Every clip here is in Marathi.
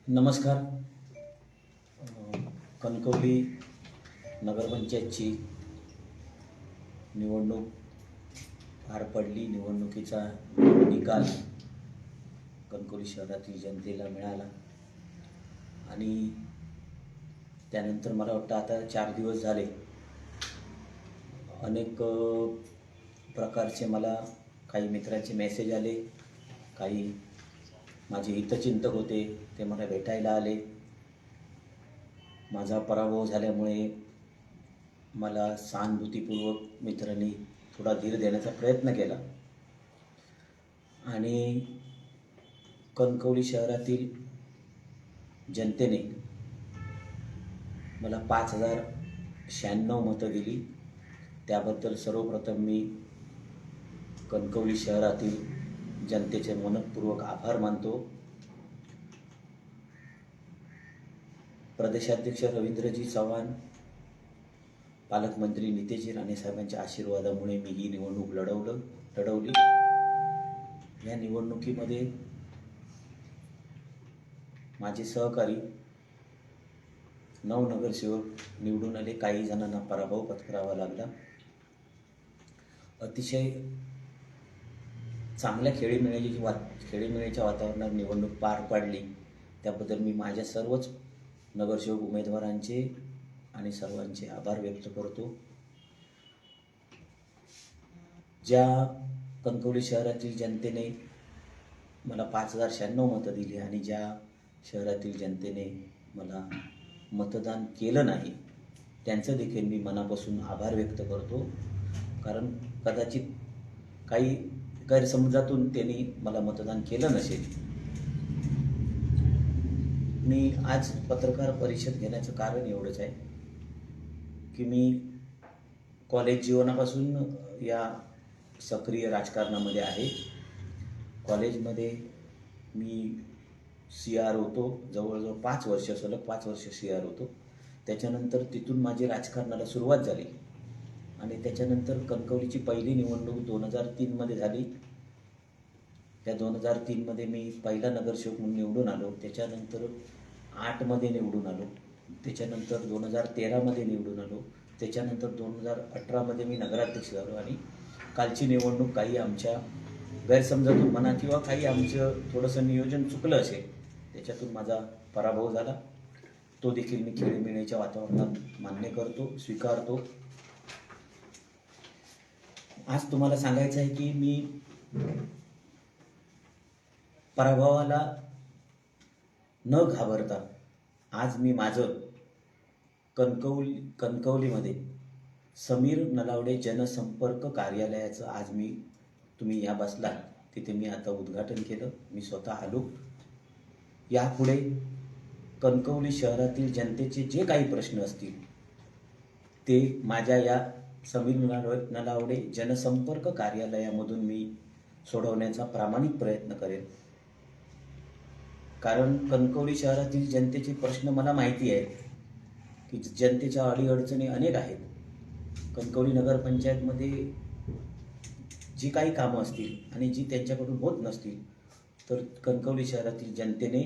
नमस्कार. कणकवली नगरपंचायतची निवडणूक पार पडली. निवडणुकीचा निकाल कणकवली शहरातील जनतेला मिळाला आणि त्यानंतर मला वाटतं आता 4 दिवस झाले. अनेक प्रकारचे मला काही मित्रांचे मेसेज आले, काही माझे हितचिंतक होते ते मला भेटायला आले. माझा पराभव झाल्यामुळे मला सहानुभूतीपूर्वक मित्रांनी थोडा धीर देण्याचा प्रयत्न केला आणि कणकवली शहरातील जनतेने मला 5096 मतं दिली. त्याबद्दल सर्वप्रथम मी कणकवली शहरातील जनतेचे मनपूर्वक आभार मानतो. प्रदेशाध्यक्ष रवींद्रजी चव्हाण, पालकमंत्री नितेशजी राणे साहेबांच्या आशीर्वादामुळे मी ही निवडणूक लढवली. या निवडणुकीमध्ये माझे सहकारी 9 नगरसेवक निवडून आले. काही जणांना पराभव पत्करावा लागला. अतिशय चांगल्या खेळीमेळीच्या वातावरणात निवडणूक पार पाडली. त्याबद्दल मी माझ्या सर्वच नगरसेवक उमेदवारांचे आणि सर्वांचे आभार व्यक्त करतो. ज्या कणकवली शहरातील जनतेने मला 5096 मतं दिली आणि ज्या शहरातील जनतेने मला मतदान केलं नाही त्यांचं देखील मी मनापासून आभार व्यक्त करतो. कारण कदाचित काही गैरसमजातून त्यांनी मला मतदान केलं नसेल. मी आज पत्रकार परिषद घेण्याचं कारण एवढंच आहे की मी कॉलेज जीवनापासून या सक्रिय राजकारणामध्ये आहे. कॉलेजमध्ये मी CR होतो, जवळजवळ 5 वर्ष, सलग 5 वर्ष CR होतो. त्याच्यानंतर तिथून माझी राजकारणाला सुरुवात झाली आणि त्याच्यानंतर कणकवलीची पहिली निवडणूक 2003 झाली. त्या 2003 मी पहिला नगरसेवक म्हणून निवडून आलो. त्याच्यानंतर 8 निवडून आलो. त्याच्यानंतर 2013 निवडून आलो. त्याच्यानंतर 2018 मी नगराध्यक्ष झालो आणि कालची निवडणूक काही आमच्या गैरसमजातून म्हणा किंवा काही आमचं थोडंसं नियोजन चुकलं असेल त्याच्यातून माझा पराभव झाला. तो देखील मी खेळीमेळीच्या वातावरणात मान्य करतो, स्वीकारतो. आज तुम्हाला सांगायचं आहे की मी पराभवाला न घाबरता आज मी माझं कणकवलीमध्ये समीर नलावडे जनसंपर्क कार्यालयाचं आज तुम्ही या बसला तिथे मी आता उद्घाटन केलं. मी स्वतः आलो. यापुढे कणकवली शहरातील जनतेचे जे काही प्रश्न असतील ते माझ्या या समीर नलावडे जनसंपर्क कार्यालयामधून मी सोडवण्याचा प्रामाणिक प्रयत्न करेन. कारण कणकवली शहरातील जनतेचे प्रश्न मला माहिती आहे की जनतेच्या अडीअडचणी अनेक आहेत. कणकवली नगरपंचायतमध्ये जी काही कामं असतील आणि जी त्यांच्याकडून होत नसतील तर कणकवली शहरातील जनतेने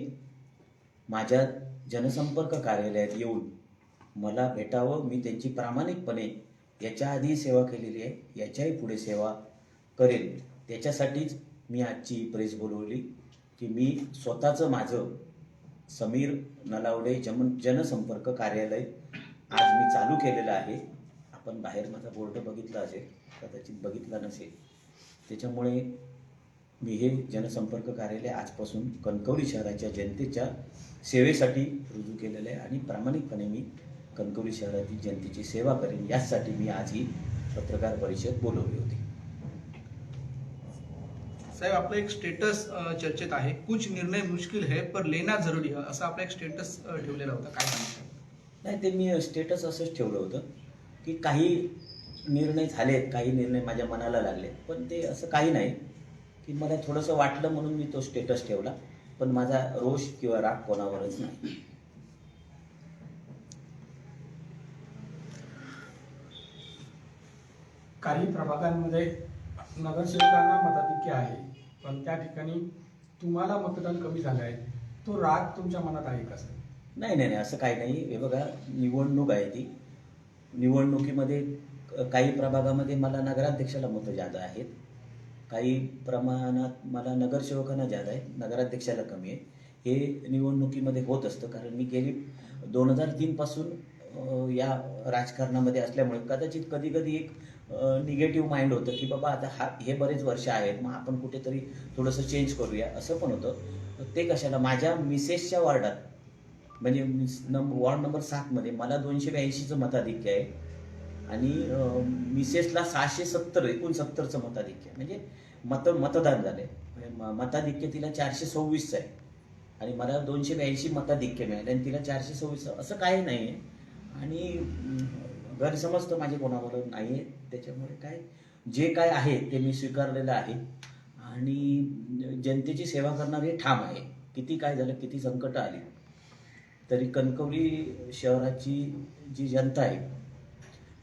माझ्या जनसंपर्क कार्यालयात येऊन मला भेटावं. मी त्यांची प्रामाणिकपणे याच्या आधी सेवा केलेली आहे, याच्याही पुढे सेवा करेन. त्याच्यासाठीच मी आजची प्रेस बोलवली की मी स्वतःचं माझं समीर नलावडे जनसंपर्क कार्यालय आज मी चालू केलेलं आहे. आपण बाहेर माझा बोर्ड बघितला असेल, कदाचित बघितला नसेल. त्याच्यामुळे मी हे जनसंपर्क कार्यालय आजपासून कणकवली शहराच्या जनतेच्या सेवेसाठी रुजू केलेलं आहे आणि प्रामाणिकपणे मी कणकवली शहरातील जनतेची सेवा करेन. यासाठी मी आज ही पत्रकार परिषद बोलवली होती. साहेब, आपलं एक स्टेटस चर्चेत आहे, कुछ निर्णय मुश्किल है पर लेना जरुरी है, असं आपलं एक स्टेटस ठेवलेला होता. काय सांगता? नाही, ते मी स्टेटस असंच ठेवलं होतं की काही निर्णय झालेत, काही निर्णय माझ्या मनाला लागले, पण ते असं काही नाही की मला थोडंसं वाटलं म्हणून मी तो स्टेटस ठेवला. पण माझा रोष किंवा राग कोणावरच नाही. काही प्रभागांमध्ये नगरसेवकांना मताधिक्य आहे, पण त्या ठिकाणी तुम्हाला मतदान कमी झालं आहे. तो राग तुमच्या मनात आहे का सर? नाही नाही नाही, असं काही नाही. हे बघा, निवडणूक आहे ती. निवडणुकीमध्ये काही प्रभागामध्ये मला नगराध्यक्षाला मतं जादा आहेत, काही प्रमाणात मला नगरसेवकांना जादा आहे, नगराध्यक्षाला कमी आहे. हे निवडणुकीमध्ये होत असतं, कारण मी गेली 2003 पासून या राजकारणामध्ये असल्यामुळे कदाचित कधी कधी एक निगेटिव्ह माइंड होतं की बाबा आता हे बरेच वर्ष आहेत, मग आपण कुठेतरी थोडंसं चेंज करूया, असं पण होतं. ते कशाला, माझ्या मिसेसच्या वार्डात म्हणजे वॉर्ड नंबर 7 मला 282चं मताधिक्य आहे आणि मिसेसला 669चं मताधिक्य आहे. म्हणजे मतदान झालंय. मताधिक्य तिला 426 आहे आणि मला 282 मताधिक्य मिळाले आणि तिला 426. असं काही नाही आहे आणि गैरसमज तर माझे कोणाबरोबर नाही आहे. त्याच्यामुळे काय जे काय आहे ते मी स्वीकारलेलं आहे आणि जनतेची सेवा करणारे ठाम आहे. किती काय झालं, किती संकट आली तरी कणकवली शहराची जी जनता आहे,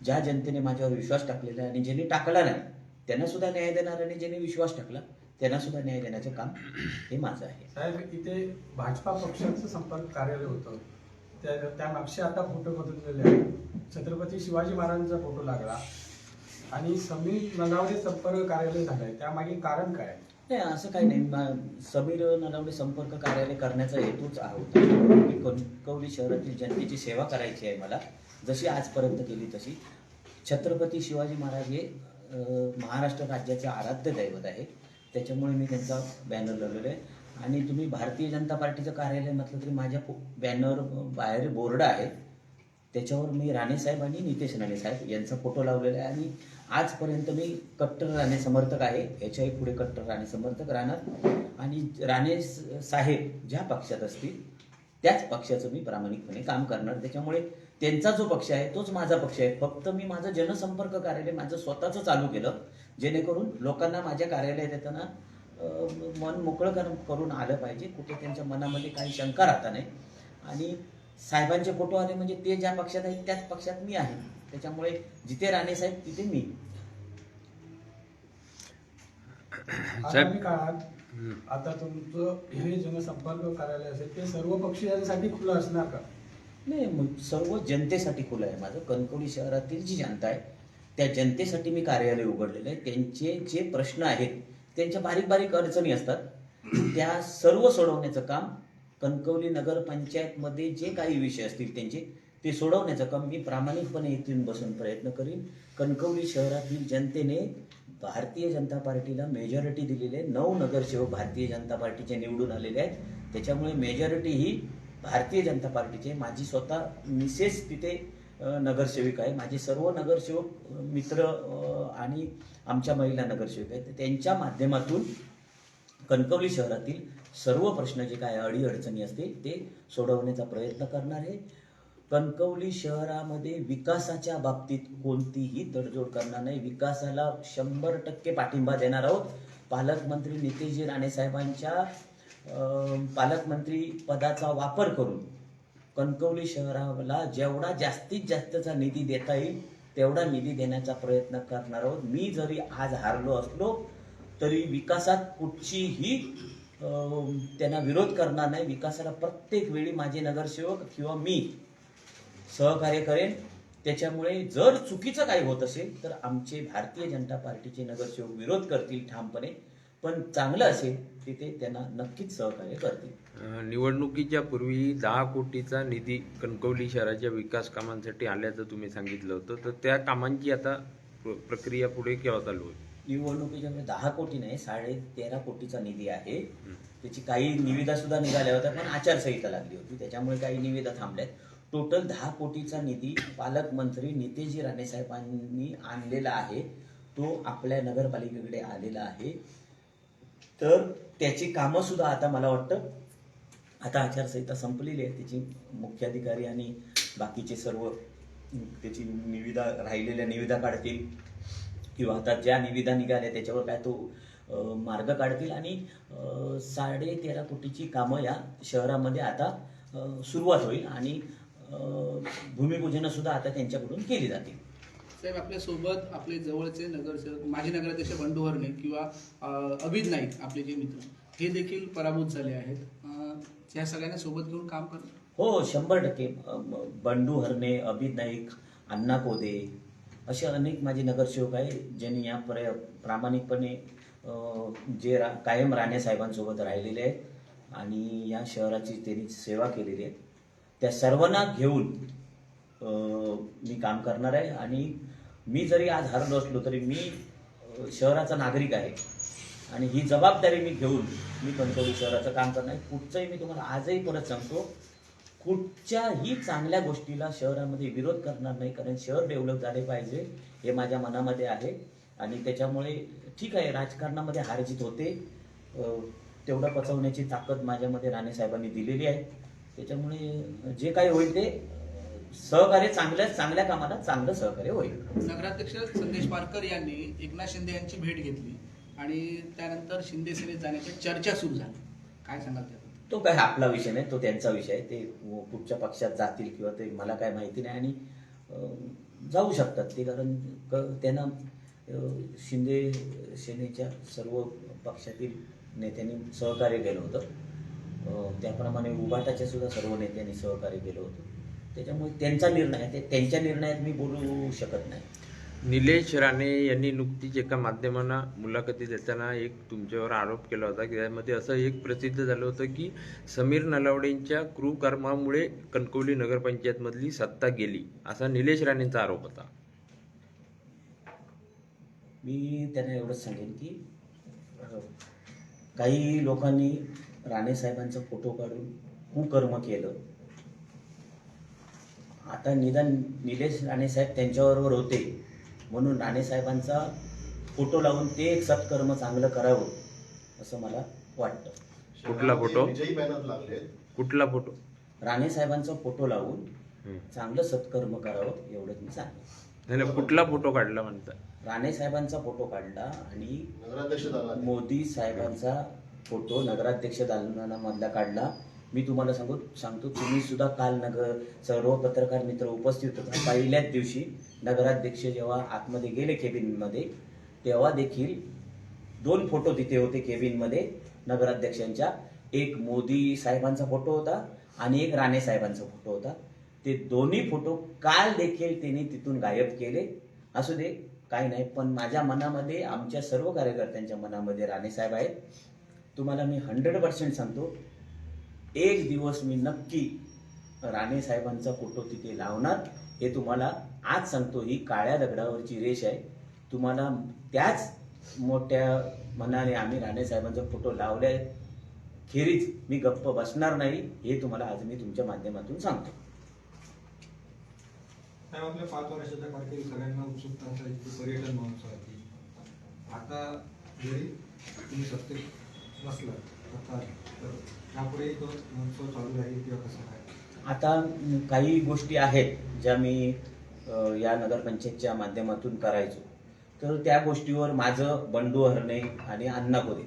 ज्या जनतेने माझ्यावर विश्वास टाकलेला आहे आणि ज्यांनी टाकला नाही त्यांना सुद्धा न्याय देणार आणि ज्यांनी विश्वास टाकला त्यांना सुद्धा न्याय देण्याचं काम हे माझं आहे. साहेब, इथे भाजपा पक्षाचं संपर्क कार्यालय होतं, त्या मागचे आता फोटो बदललेले आहेत. छत्रपती शिवाजी महाराजांचा फोटो लागला आणि समीर नलावडे संपर्क कार्यालय झालंय, त्यामागे कारण काय? नाही, असं काही नाही. समीर नलावडे संपर्क कार्यालय करण्याचा हेतूच होता की कणकवली शहरातील जनतेची सेवा करायची आहे मला, जशी आजपर्यंत केली तशी. छत्रपती शिवाजी महाराज हे महाराष्ट्र राज्याचे आराध्य दैवत आहे, त्याच्यामुळे मी त्यांचा बॅनर लावलेला आहे. आणि तुम्ही भारतीय जनता पार्टीचं कार्यालय म्हटलं तरी माझ्या बॅनर बाहेर बोर्ड आहे, त्याच्यावर मी राणेसाहेब आणि नितेश राणेसाहेब यांचा फोटो लावलेला आहे. आणि आजपर्यंत मी कट्टर राणे समर्थक आहे, याच्याही पुढे कट्टर राणे समर्थक राहणार. आणि राणे साहेब ज्या पक्षात असतील त्याच पक्षाचं मी प्रामाणिकपणे काम करणार. त्याच्यामुळे त्यांचा जो पक्ष आहे तोच माझा पक्ष आहे. फक्त मी माझं जनसंपर्क कार्यालय माझं स्वतःचं चालू केलं, जेणेकरून लोकांना माझ्या कार्यालयात येताना मन मोकळं करून आलं पाहिजे, कुठे त्यांच्या मनामध्ये काही शंका राहता नाही. आणि साहेबांचे फोटो आले म्हणजे ते ज्या पक्षात आहेत त्याच पक्षात मी आहे, त्याच्यामुळे जिथे राणे साहेब तिथे मी. आगामी काळात आता तुमचं हे जनसंपर्क कार्यालय असेल ते सर्व पक्षीयांसाठी खुलं असणार का? नाही, मग सर्व जनतेसाठी खुलं आहे माझं. कणकवली शहरातील जी जनता आहे त्या जनतेसाठी मी कार्यालय उघडलेलं आहे. त्यांचे जे प्रश्न आहेत, त्यांच्या बारीक बारीक अडचणी असतात, त्या सर्व सोडवण्याचं काम, कणकवली नगरपंचायतमध्ये जे काही विषय असतील त्यांचे ते सोडवण्याचं काम मी प्रामाणिकपणे इथून बसून प्रयत्न करीन. कणकवली शहरातील जनतेने भारतीय जनता पार्टीला मेजॉरिटी दिलेली आहे. 9 नगरसेवक भारतीय जनता पार्टीचे निवडून आलेले आहेत, त्याच्यामुळे मेजॉरिटी ही भारतीय जनता पार्टीचे. माझी स्वतः मिसेस तिथे नगरसेविका आहे, माझे सर्व नगरसेवक मित्र आणि आमच्या महिला नगरसेवक आहेत. त्यांच्या माध्यमातून कणकवली शहरातील सर्व प्रश्न जे काय अडीअडचणी असतील ते सोडवण्याचा प्रयत्न करणार आहे. कणकवली शहरामध्ये विकासाच्या बाबतीत कोणतीही तडजोड करणार नाही. विकासाला 100% पाठिंबा देणार आहोत. पालकमंत्री नितेशजी राणे साहेबांच्या पालकमंत्री पदाचा वापर करून कणकवली शहराला जेवढा जास्तीत जास्तचा निधी देता येईल तेवढा निधी देण्याचा प्रयत्न करणार आहोत. मी जरी आज हारलो असलो तरी विकासात कुठचीही त्यांना विरोध करणार नाही. विकासाला प्रत्येक वेळी माझे नगरसेवक किंवा मी सहकार्य करेन. त्याच्यामुळे जर चुकीचं काही होत असेल तर आमचे भारतीय जनता पार्टीचे नगरसेवक विरोध करतील ठामपणे, पण चांगलं असेल तिथे त्यांना नक्कीच सहकार्य करतील. निवडणुकीच्या पूर्वी 10 कोटीचा निधी कणकवली शहराच्या विकास कामांसाठी आल्याचं तुम्ही सांगितलं होतं, तर त्या कामांची आता प्रक्रिया पुढे केव्हा चालू होईल? निवडणुकीच्या 10 कोटी नाही, 13.5 कोटीचा निधी आहे. त्याची काही निविदा सुद्धा निघाल्या होत्या, पण आचारसंहिता लागली होती त्याच्यामुळे काही निविदा थांबल्यात. टोटल 10 कोटीचा निधी पालकमंत्री नितेशजी राणे साहेबांनी आणलेला आहे, तो आपल्या नगरपालिकेकडे आलेला आहे. तर त्याची कामं सुद्धा आता मला वाटतं आता आचारसंहिता संपलेली आहे, त्याची मुख्याधिकारी आणि बाकीचे सर्व त्याची निविदा राहिलेल्या निविदा काढतील किंवा आता ज्या निविदा निघाल्या त्याच्यावर काय तो मार्ग काढतील आणि 13.5 कोटीची कामं या शहरामध्ये आता सुरुवात होईल आणि भूमिपूजन सुद्धा आता त्यांच्याकडून केली जातील. साहेब आपल्यासोबत आपले जवळचे नगरसेवक माजी नगराध्यक्ष बंडू हरणे किंवा अभिद नाईक आपले जे मित्र हे देखील पराभूत झाले आहेत. या सगळ्यांना सोबत घेऊन काम करतात. हो 100%. बंडू हरणे, अभिद नाईक, अण्णा कोदे असे अनेक माझे नगरसेवक आहे ज्यांनी या प्रामाणिकपणे कायम राणे साहेबांसोबत राहिलेले आहेत आणि या शहराची त्यांनी सेवा केलेली आहे. त्या सर्वांना घेऊन मी काम करणार आहे आणि मी जरी आज हरलो असलो तरी मी शहराचा नागरिक आहे आणि ही जबाबदारी मी घेऊन मी कणकवली शहराचं काम करणार आहे. कुठचंही मी तुम्हाला आजही परत सांगतो, कुठच्याही चांगल्या गोष्टीला शहरामध्ये विरोध करणार नाही, कारण शहर डेव्हलप झाले पाहिजे हे माझ्या मनामध्ये आहे आणि त्याच्यामुळे ठीक आहे राजकारणामध्ये हारजीत होते, तेवढं पचवण्याची ताकद माझ्यामध्ये राणे साहेबांनी दिलेली आहे. त्याच्यामुळे जे काही होईल ते सहकार्य चांगल्या कामाला चांगलं सहकार्य होईल. नगराध्यक्ष संदेश पारकर यांनी एकनाथ शिंदे यांची भेट घेतली आणि त्यानंतर शिंदे सेनेत जाण्याच्या चर्चा सुरू झाली. काय सांगाल त्याबद्दल? तो काय आपला विषय नाही, तो त्यांचा विषय आहे. ते कुठच्या पक्षात जातील किंवा ते मला काय माहिती नाही आणि जाऊ शकतात ते, कारण त्यांना शिंदे सेनेच्या सर्व पक्षातील नेत्यांनी सहकार्य केलं होतं. त्याप्रमाणे उबाटाच्या सुद्धा सर्व नेत्यांनी सहकार्य केलं होतं. त्याच्यामुळे त्यांचा निर्णय आहे, त्यांच्या निर्णयात मी बोलू शकत नाही. निलेश राणे यांनी नुकतीच एका माध्यमांना मुलाखती देताना एक तुमच्यावर आरोप केला होता की त्यामध्ये असं एक प्रसिद्ध झालं होतं की समीर नलावडेंच्या क्रूकर्मामुळे कणकवली नगरपंचायतमधली सत्ता गेली, असा निलेश राणेंचा आरोप होता. मी त्यांना एवढंच सांगेन की काही लोकांनी राणे साहेबांचा फोटो काढून कुकर्म केलं. आता निदान निलेश राणे साहेब त्यांच्याबरोबर होते म्हणून राणे साहेबांचा फोटो लावून ते एक सत्कर्म चांगलं करावं असं मला वाटतं. कुठला फोटो? विजयी बॅनर लागले. कुठला फोटो? राणे साहेबांचा फोटो लावून चांगलं सत्कर्म करावं एवढंच मी सांगेन. नाही, कुठला फोटो काढला म्हणता? राणे साहेबांचा फोटो काढला आणि नगराध्यक्ष दालनात मोदी साहेबांचा फोटो नगराध्यक्ष दालनामधला काढला. मी तुम्हाला सांगतो तुम्ही सुद्धा काल सर्व पत्रकार मित्र उपस्थित होता. पहिल्याच दिवशी नगराध्यक्ष जेव्हा आतमध्ये गेले केबिनमध्ये तेव्हा देखील 2 फोटो तिथे होते केबिनमध्ये नगराध्यक्षांच्या. एक मोदी साहेबांचा फोटो होता आणि एक राणे साहेबांचा फोटो होता. ते दोन्ही फोटो काल देखील त्यांनी तिथून गायब केले. असू दे, काही नाही, पण माझ्या मनामध्ये आमच्या सर्व कार्यकर्त्यांच्या मनामध्ये राणे साहेब आहेत. तुम्हाला मी 100% सांगतो, एक दिवस मी नक्की राणे साहेबांचा फोटो तिथे लावणार. हे तुम्हाला आज सांगतो, ही काळ्या दगडावरची रेष आहे. तुम्हाला त्याच मोठ्या मनाने आम्ही राणे साहेबांचा फोटो लावलाय खेरीज मी गप्प बसणार नाही, हे तुम्हाला आज मी तुमच्या माध्यमातून सांगतो. आपल्या 5 वर्षाच्या कारकिर्दीत सगळ्यांना उत्सुकता असायची की पर्यटन महोत्सवाची. आता जरी तुम्ही सत्तेत नसलं आता तर यापुढे तो महोत्सव चालू राहील किंवा कसं काय? आता काही गोष्टी आहेत ज्या मी या नगरपंचायतच्या माध्यमातून करायचो, तर त्या गोष्टीवर माझं बंडू हरणे आणि अण्णा कोदे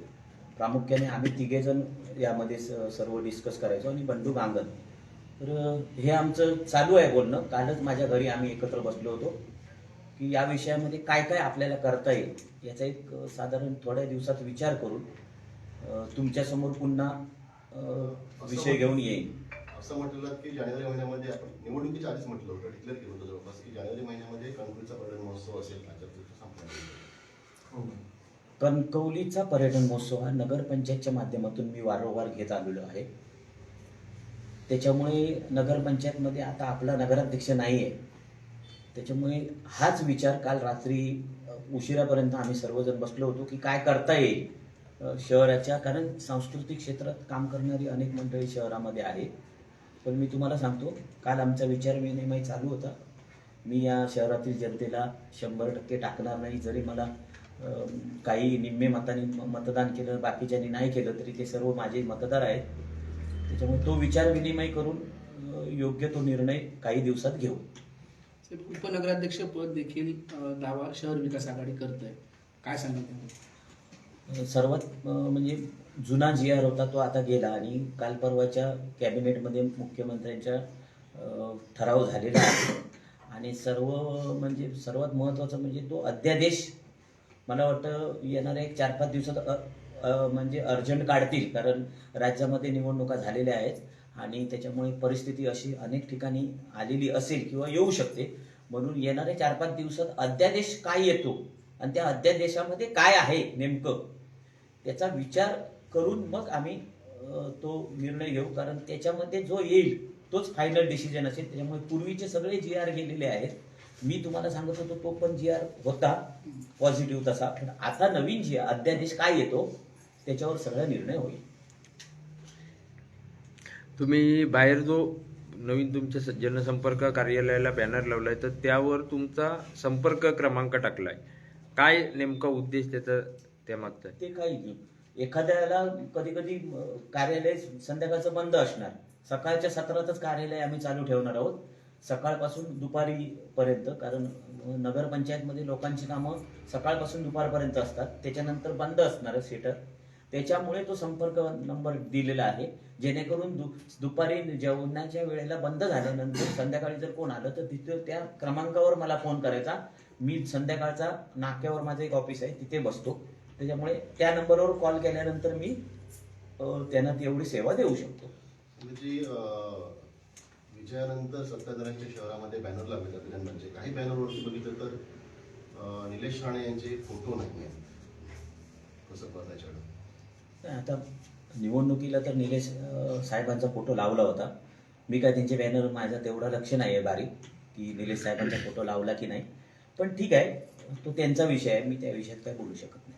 प्रामुख्याने आम्ही तिघेजण यामध्ये सर्व डिस्कस करायचो आणि बंडू गांगण. तर हे आमचं चालू आहे बोलणं. कालच माझ्या घरी आम्ही एकत्र बसलो होतो की या विषयामध्ये काय काय आपल्याला करता येईल याचा एक साधारण थोड्या दिवसात विचार करून तुमच्यासमोर पुन्हा विषय घेऊन येईल. असं म्हटलं की जानेवारी महिन्यामध्ये आपण निवडणुकीच्या आधीच म्हटलं होतं, डिक्लेअर केलं होतं जवळपास की जानेवारी महिन्यामध्ये कणकवलीचा पर्यटन महोत्सव असेल. कणकवलीचा पर्यटन महोत्सव हा नगरपंचायतच्या माध्यमातून मी वारंवार घेत आलेलो आहे. त्याच्यामुळे नगरपंचायतमध्ये आता आपला नगराध्यक्ष नाही आहे. त्याच्यामुळे हाच विचार काल रात्री उशिरापर्यंत आम्ही सर्वजण बसलो होतो की काय करता येईल शहराच्या, कारण सांस्कृतिक क्षेत्रात काम करणारी अनेक मंडळी शहरामध्ये आहे. पण मी तुम्हाला सांगतो, काल आमचा विचार विनिमय चालू होता. मी या शहरातील जनतेला 100% टाकणार नाही. जरी मला काही निम्मे मतांनी मतदान केलं, बाकीच्यांनी नाही केलं, तरी ते सर्व माझे मतदार आहेत. त्याच्यामुळे तो विचार विनिमय करून योग्य तो निर्णय काही दिवसात घेऊ. उपनगराध्यक्ष पद देखील दावा शहर विकास आघाडी करत आहे, काय सांगाल? सर्वात म्हणजे जुना GR होता तो आता गेला आणि काल परवाच्या कॅबिनेटमध्ये मुख्यमंत्र्यांच्या ठराव झालेला आहे. आणि म्हणजे सर्वात महत्त्वाचं म्हणजे तो अध्यादेश मला वाटतं येणाऱ्या एक 4-5 दिवसात म्हणजे अर्जंट काढतील, कारण राज्यामध्ये निवडणुका झालेल्या आहेत आणि त्याच्यामुळे परिस्थिती अशी अनेक ठिकाणी आलेली असेल किंवा येऊ शकते. म्हणून येणाऱ्या 4-5 दिवसात अध्यादेश काय येतो आणि त्या अध्यादेशामध्ये काय आहे नेमकं त्याचा विचार करून मग आम्ही तो निर्णय घेऊ, कारण त्याच्यामध्ये जो येईल तोच फायनल डिसिजन असेल. त्याच्यामुळे पूर्वीचे सगळे GR गेलेले आहेत. मी तुम्हाला सांगत होतो तो पण GR होता पॉझिटिव्ह तसा, पण आता नवीन GR अध्यादेश काय येतो त्याच्यावर सगळा निर्णय होईल. तुम्ही बाहेर जो नवीन तुमच्या जनसंपर्क कार्यालयाला बॅनर लावलाय तर त्यावर तुमचा संपर्क क्रमांक टाकलाय, काय नेमका उद्देश त्याचा त्यामागचा? ते काही नाही, एखाद्याला कधी कधी कार्यालय संध्याकाळचं बंद असणार, सकाळच्या सत्रातच कार्यालय आम्ही चालू ठेवणार आहोत सकाळपासून दुपारीपर्यंत, कारण नगरपंचायतमध्ये लोकांची कामं सकाळपासून दुपारपर्यंत असतात, त्याच्यानंतर बंद असणार सेटर. त्याच्यामुळे तो संपर्क नंबर दिलेला आहे, जेणेकरून दुपारी जेवणाच्या वेळेला बंद झाल्यानंतर संध्याकाळी जर कोण आलं तर तिथे त्या क्रमांकावर मला फोन करायचा. मी संध्याकाळचा नाक्यावर माझं एक ऑफिस आहे तिथे बसतो, त्याच्यामुळे त्या नंबरवर कॉल केल्यानंतर मी त्यांना तेवढी सेवा देऊ शकतो. म्हणजे विजयानंतर सत्ताधाऱ्यांच्या शहरामध्ये बॅनर लावले जाते त्यांचे, काही बॅनरवरती बघितलं तर निलेश राणे यांचे फोटो नाही आहेत. कसं बघायचं? आता निवडणुकीला तर निलेश साहेबांचा फोटो लावला होता. मी काय त्यांचे बॅनर माझा तेवढा लक्ष नाही आहे बारीक की निलेश साहेबांचा फोटो लावला की नाही, पण ठीक आहे, तो त्यांचा विषय आहे, मी त्या विषयात काय बोलू शकत नाही.